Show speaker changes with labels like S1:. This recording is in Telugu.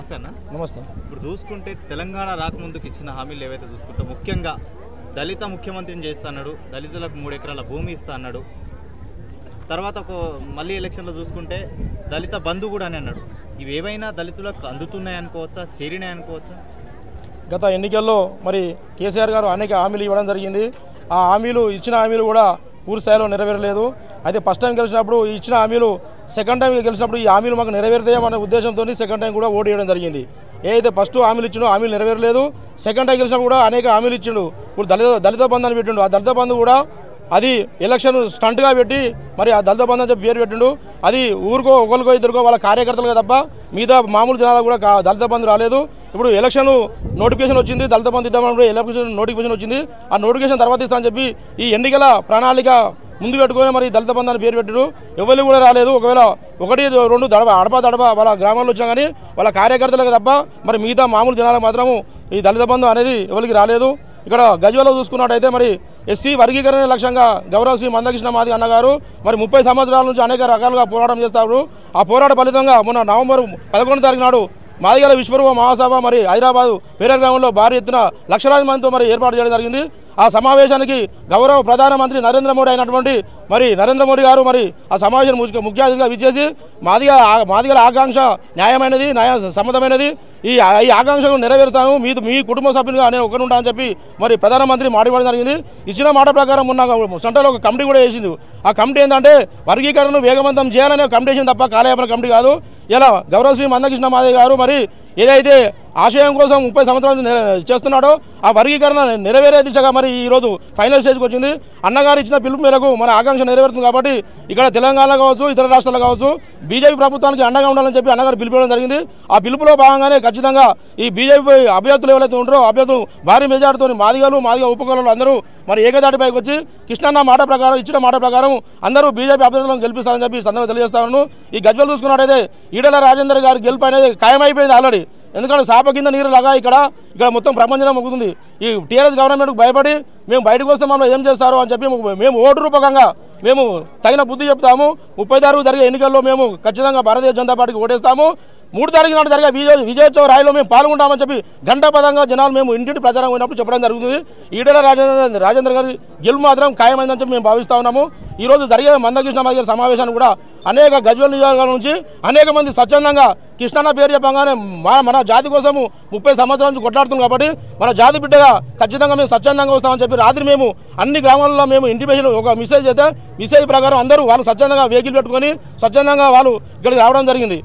S1: నమస్తే అన్న.
S2: నమస్తే.
S1: ఇప్పుడు చూసుకుంటే తెలంగాణ రాకముందుకు ఇచ్చిన హామీలు ఏవైతే చూసుకుంటే ముఖ్యంగా దళిత ముఖ్యమంత్రిని చేస్తా అన్నాడు, దళితులకు 3 ఎకరాల భూమి ఇస్తా అన్నాడు. తర్వాత మళ్ళీ ఎలక్షన్లో చూసుకుంటే దళిత బంధు కూడా అని అన్నాడు. ఇవి ఏవైనా దళితులకు అందుతున్నాయి అనుకోవచ్చా, చేరినాయి అనుకోవచ్చా?
S2: గత ఎన్నికల్లో మరి కేసీఆర్ గారు అనేక హామీలు ఇవ్వడం జరిగింది. ఆ హామీలు ఇచ్చిన హామీలు కూడా పూర్తి స్థాయిలో నెరవేరలేదు. అయితే ఫస్ట్ టైం గెలిచినప్పుడు ఇచ్చిన హామీలు సెకండ్ టైం గెలిచినప్పుడు ఈ హామీలు మాకు నెరవేరుతాయనే ఉద్దేశంతో సెకండ్ టైం కూడా ఓటు వేయడం జరిగింది. ఏదైతే ఫస్ట్ హామీలు ఇచ్చిండో హామీలు నెరవేరలేదు. సెకండ్ టైం గెలిచినప్పుడు కూడా అనేక హామీలు ఇచ్చిండు. ఇప్పుడు దళిత బంధు అని పెట్టిండు. ఆ దళిత బంధు కూడా అది ఎలక్షన్ స్టంట్గా పెట్టి మరి ఆ దళిత బంధు అని చెప్పి పేరు పెట్టిండు. అది ఊరికో ఒకరికో ఇద్దరికో వాళ్ళ కార్యకర్తలుగా తప్ప మిగతా మామూలు జనాలకు కూడా దళిత బంధు రాలేదు. ఇప్పుడు ఎలక్షన్ నోటిఫికేషన్ వచ్చింది, దళిత బంధు ఇద్దామని ఎలక్షన్ నోటిఫికేషన్ వచ్చింది. ఆ నోటిఫికేషన్ తర్వాత ఇస్తా అని చెప్పి ఈ ఎన్నికల ప్రణాళిక ముందు పెట్టుకొని మరి దళిత బంధు అని పేరు పెట్టారు. ఎవరు కూడా రాలేదు. ఒకవేళ 1-2 దడప వాళ్ళ గ్రామాల్లో వచ్చినా కానీ వాళ్ళ కార్యకర్తలకు తప్ప మరి మిగతా మామూలు జనాలకు మాత్రము ఈ దళిత బంధు అనేది ఎవరికి రాలేదు. ఇక్కడ గజ్వేల్లో చూసుకున్నట్టయితే మరి ఎస్సీ వర్గీకరణ లక్ష్యంగా గౌరవ శ్రీ మందకృష్ణ మాదిగ అన్నగారు మరి 30 సంవత్సరాల నుంచి అనేక రకాలుగా పోరాటం చేస్తారు. ఆ పోరాట ఫలితంగా మొన్న నవంబర్ 11వ తారీఖు నాడు మాదిగల విశ్వరూప మహాసభ మరి హైదరాబాద్ పేరేరు గ్రామంలో భారీ ఎత్తున లక్షలాది మందితో మరి ఏర్పాటు చేయడం జరిగింది. ఆ సమావేశానికి గౌరవ ప్రధానమంత్రి నరేంద్ర మోడీ అయినటువంటి మరి నరేంద్ర మోడీ గారు మరి ఆ సమావేశం ముఖ్య అతిథిగా విచ్చేసి మాదిగల ఆకాంక్ష న్యాయమైనది, సమ్మతమైనది, ఈ ఆకాంక్షను నెరవేరుతాను, మీ కుటుంబ సభ్యునిగా నేను ఒకరు ఉంటానని చెప్పి మరి ప్రధానమంత్రి మాట్లాడడం జరిగింది. ఇచ్చిన మాట ప్రకారం ఉన్న సెంట్రల్ ఒక కమిటీ కూడా వేసింది. ఆ కమిటీ ఏంటంటే వర్గీకరణను వేగవంతం చేయాలనే కమిటీ వేసింది తప్ప కాలయాపన కమిటీ కాదు. ఇలా గౌరవ శ్రీ మందకృష్ణ మాదిగ గారు మరి ఏదైతే ఆశయం కోసం 30 సంవత్సరాలు చేస్తున్నాడో ఆ వర్గీకరణ నెరవేరే దిశగా మరి ఈరోజు ఫైనల్ స్టేజ్కి వచ్చింది. అన్నగారు ఇచ్చిన పిలుపు మేరకు మన ఆకాంక్ష నెరవేరుతుంది. కాబట్టి ఇక్కడ తెలంగాణలో కావచ్చు, ఇతర రాష్ట్రాల్లో కావచ్చు బీజేపీ ప్రభుత్వానికి అండగా ఉండాలని చెప్పి అన్నగారు పిలుపుకోవడం జరిగింది. ఆ పిలుపులో భాగంగానే ఖచ్చితంగా ఈ బీజేపీ అభ్యర్థులు ఎవరైతే ఉంటారో అభ్యర్థులు భారీ మెజార్టీతో మాదిగ ఉపకులాలు అందరూ మరి ఏకదాటిపైకి వచ్చి కృష్ణన్న మాట ప్రకారం ఇచ్చిన మాట ప్రకారం అందరూ బీజేపీ అభ్యర్థులను గెలిపిస్తారని చెప్పి సందర్భంగా తెలియజేస్తాను. ఈ గజ్వేల్ చూసుకున్నట్టయితే ఈటెల రాజేందర్ గారి గెలుపు అనేది ఖాయమైపోయింది ఆల్రెడీ. ఎందుకంటే సాప కింద నీరు లాగా ఇక్కడ మొత్తం ప్రపంచం మొక్కుతుంది. ఈ టీఆర్ఎస్ గవర్నమెంట్కు భయపడి మేము బయటకు వస్తే మమ్మల్ని ఏం చేస్తారు అని చెప్పి మేము ఓటు రూపకంగా మేము తగిన బుద్ధి చెప్తాము. 30 తారీఖు జరిగే ఎన్నికల్లో మేము ఖచ్చితంగా భారతీయ జనతా పార్టీకి ఓటేస్తాము. 3 తారీఖు నాడు జరిగే విజయోత్సవ ర్యాలీలో మేము పాల్గొంటామని చెప్పి గంటపదంగా జనాలు మేము ఇంటింటి ప్రచారం పోయినప్పుడు చెప్పడం జరుగుతుంది. ఈటెల రాజేంద్ర గారి గెలుపు మాత్రం ఖాయమైందని చెప్పి మేము భావిస్తా ఉన్నాము. ఈరోజు జరిగే మందకృష్ణ మాదిగ సమావేశాన్ని కూడా అనేక గజ్వేల్ నియోజకవర్గాల నుంచి అనేక మంది స్వచ్ఛందంగా కృష్ణన్న పేరు చెప్పగానే మన జాతి కోసము 30 సంవత్సరాల నుంచి కొట్లాడుతున్నాం కాబట్టి మన జాతి బిడ్డగా ఖచ్చితంగా మేము స్వచ్ఛందంగా వస్తామని చెప్పి రాత్రి మేము అన్ని గ్రామాల్లో మేము ఇంటిమేషన్ ఒక మెసేజ్ అయితే మెసేజ్ ప్రకారం అందరూ వాళ్ళు స్వచ్ఛందంగా వెహికల్ పెట్టుకొని స్వచ్ఛందంగా వాళ్ళు ఇక్కడికి రావడం జరిగింది.